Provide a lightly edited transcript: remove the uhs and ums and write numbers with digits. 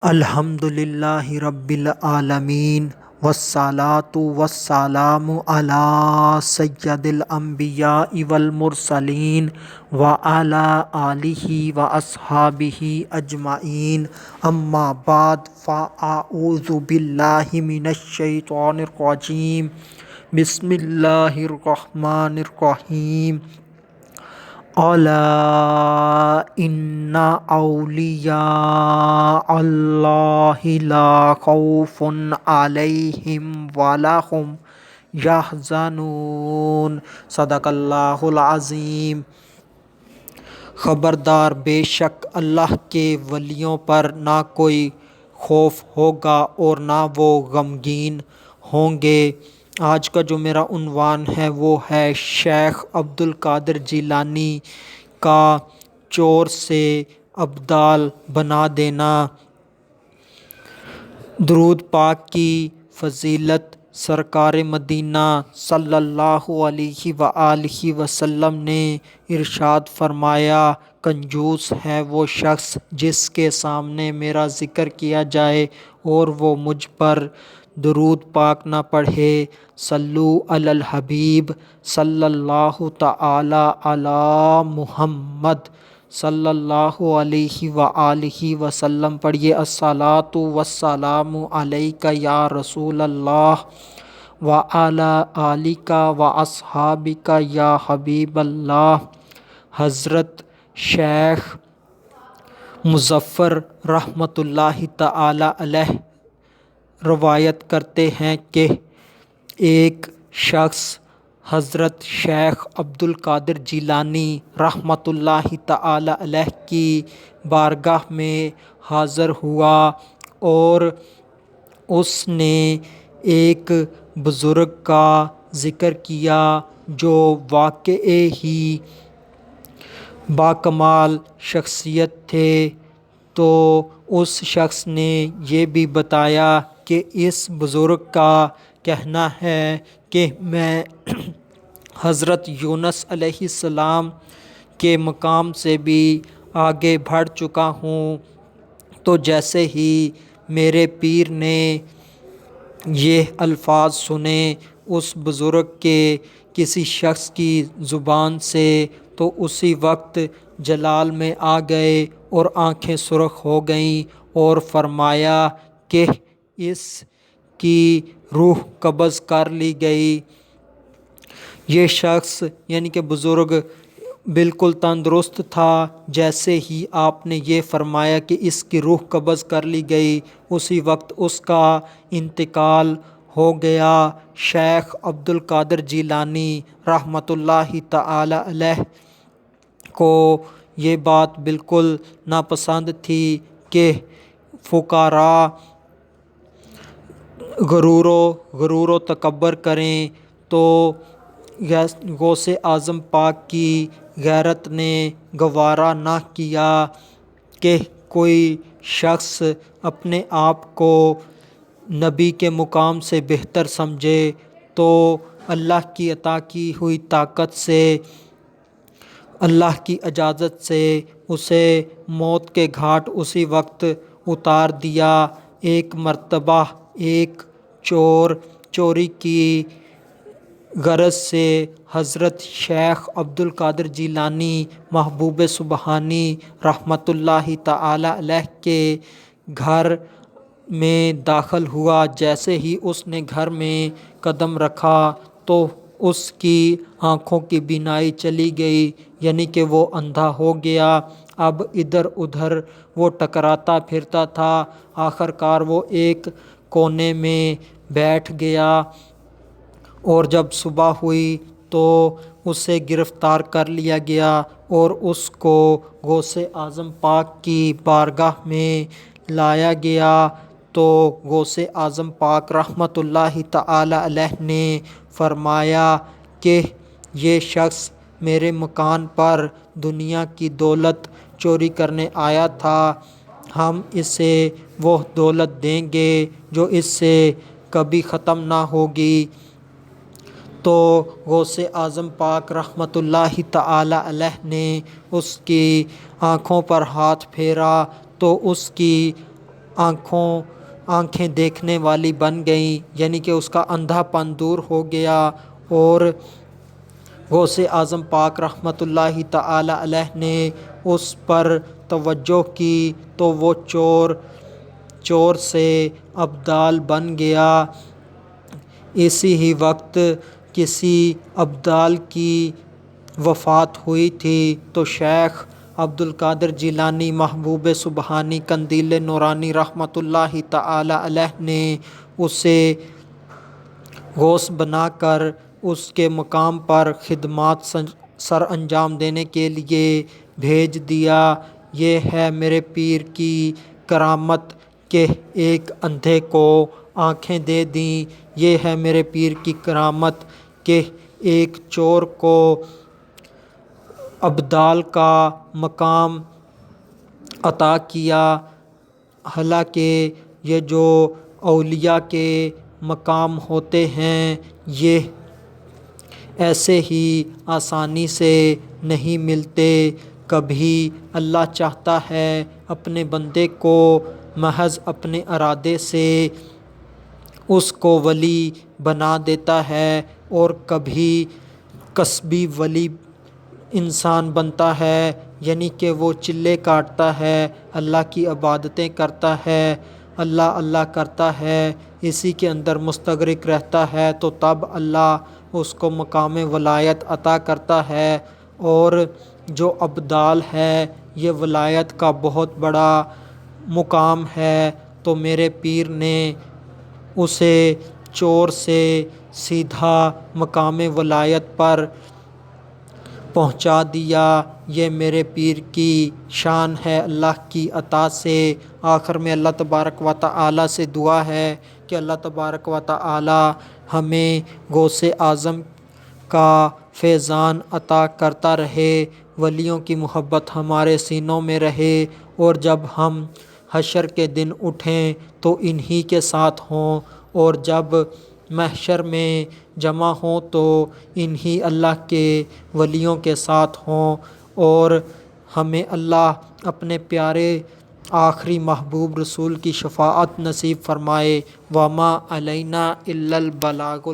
الحمد للہ رب العالمین والصلاة والسلام علی سید الانبیاء والمرسلین وعلی آلہ واصحابہ اجمعین اما بعد فاعوذ باللہ من الشیطان الرجیم بسم اللہ الرحمن الرحیم الا ان اولیاء اللہ لا خوف علیہم ولا هم یحزنون۔ صدق اللہ العظیم۔ خبردار، بے شک اللہ کے ولیوں پر نہ کوئی خوف ہوگا اور نہ وہ غمگین ہوں گے۔ آج کا جو میرا عنوان ہے وہ ہے شیخ عبد القادر جیلانی کا چور سے ابدال بنا دینا۔ درود پاک کی فضیلت سرکار مدینہ صلی اللہ علیہ وآلہ وسلم نے ارشاد فرمایا، کنجوس ہے وہ شخص جس کے سامنے میرا ذکر کیا جائے اور وہ مجھ پر درود پاک نہ پڑھے۔ صلو علی الحبیب صلی اللہ تعالی علی محمد صلی اللہ علیہ وآلہ وسلم پڑھیے۔ الصلاۃ والسلام علیک یا رسول اللہ وعلی آلک واصحابک یا حبیب اللہ۔ حضرت شیخ مظفر رحمۃ اللہ تعالی علیہ روایت کرتے ہیں کہ ایک شخص حضرت شیخ عبد القادر جیلانی رحمۃ اللہ تعالی علیہ کی بارگاہ میں حاضر ہوا اور اس نے ایک بزرگ کا ذکر کیا جو واقعی ہی باکمال شخصیت تھے۔ تو اس شخص نے یہ بھی بتایا کہ اس بزرگ کا کہنا ہے کہ میں حضرت یونس علیہ السلام کے مقام سے بھی آگے بڑھ چکا ہوں۔ تو جیسے ہی میرے پیر نے یہ الفاظ سنے اس بزرگ کے کسی شخص کی زبان سے تو اسی وقت جلال میں آ گئے اور آنکھیں سرخ ہو گئیں اور فرمایا کہ اس کی روح قبض کر لی گئی۔ یہ شخص یعنی کہ بزرگ بالکل تندرست تھا۔ جیسے ہی آپ نے یہ فرمایا کہ اس کی روح قبض کر لی گئی اسی وقت اس کا انتقال ہو گیا۔ شیخ عبد القادر جیلانی رحمۃ اللہ تعالی علیہ کو یہ بات بالکل ناپسند تھی کہ فقراء غرور و تکبر کریں، تو غوث اعظم پاک کی غیرت نے گوارا نہ کیا کہ کوئی شخص اپنے آپ کو نبی کے مقام سے بہتر سمجھے، تو اللہ کی عطا کی ہوئی طاقت سے، اللہ کی اجازت سے اسے موت کے گھاٹ اسی وقت اتار دیا۔ ایک مرتبہ ایک چور چوری کی غرض سے حضرت شیخ عبد القادر جیلانی محبوب سبحانی رحمۃ اللہ تعالی علیہ کے گھر میں داخل ہوا۔ جیسے ہی اس نے گھر میں قدم رکھا تو اس کی آنکھوں کی بینائی چلی گئی، یعنی کہ وہ اندھا ہو گیا۔ اب ادھر ادھر وہ ٹکراتا پھرتا تھا، آخر کار وہ ایک کونے میں بیٹھ گیا اور جب صبح ہوئی تو اسے گرفتار کر لیا گیا اور اس کو غوث اعظم پاک کی بارگاہ میں لایا گیا۔ تو غوث اعظم پاک رحمۃ اللہ تعالی علیہ نے فرمایا کہ یہ شخص میرے مکان پر دنیا کی دولت چوری کرنے آیا تھا، ہم اسے وہ دولت دیں گے جو اس سے کبھی ختم نہ ہوگی۔ تو غوث اعظم پاک رحمۃ اللہ تعالی علیہ نے اس کی آنکھوں پر ہاتھ پھیرا تو اس کی آنکھیں دیکھنے والی بن گئیں، یعنی کہ اس کا اندھا پن دور ہو گیا۔ اور غوث اعظم پاک رحمۃ اللہ تعالی علیہ نے اس پر توجہ کی تو وہ چور سے ابدال بن گیا۔ اسی ہی وقت کسی ابدال کی وفات ہوئی تھی تو شیخ عبد القادر جیلانی محبوب سبحانی قندیل نورانی رحمۃ اللہ تعالی علیہ نے اسے غوث بنا کر اس کے مقام پر خدمات سر انجام دینے کے لیے بھیج دیا۔ یہ ہے میرے پیر کی کرامت کہ ایک اندھے کو آنکھیں دے دیں، یہ ہے میرے پیر کی کرامت کہ ایک چور کو ابدال کا مقام عطا کیا۔ حالانکہ یہ جو اولیاء کے مقام ہوتے ہیں یہ ایسے ہی آسانی سے نہیں ملتے، کبھی اللہ چاہتا ہے اپنے بندے کو محض اپنے ارادے سے اس کو ولی بنا دیتا ہے، اور کبھی کسبی ولی انسان بنتا ہے، یعنی کہ وہ چلے کاٹتا ہے، اللہ کی عبادتیں کرتا ہے، اللہ اللہ کرتا ہے، اسی کے اندر مستغرق رہتا ہے، تو تب اللہ اس کو مقام ولایت عطا کرتا ہے۔ اور جو ابدال ہے یہ ولایت کا بہت بڑا مقام ہے، تو میرے پیر نے اسے چور سے سیدھا مقام ولایت پر پہنچا دیا۔ یہ میرے پیر کی شان ہے اللہ کی عطا سے۔ آخر میں اللہ تبارک و تعالی سے دعا ہے کہ اللہ تبارک و تعالی ہمیں غوث اعظم کا فیضان عطا کرتا رہے، ولیوں کی محبت ہمارے سینوں میں رہے، اور جب ہم حشر کے دن اٹھیں تو انہی کے ساتھ ہوں، اور جب محشر میں جمع ہوں تو انہی اللہ کے ولیوں کے ساتھ ہوں، اور ہمیں اللہ اپنے پیارے آخری محبوب رسول کی شفاعت نصیب فرمائے۔ وما علینا الا البلاغ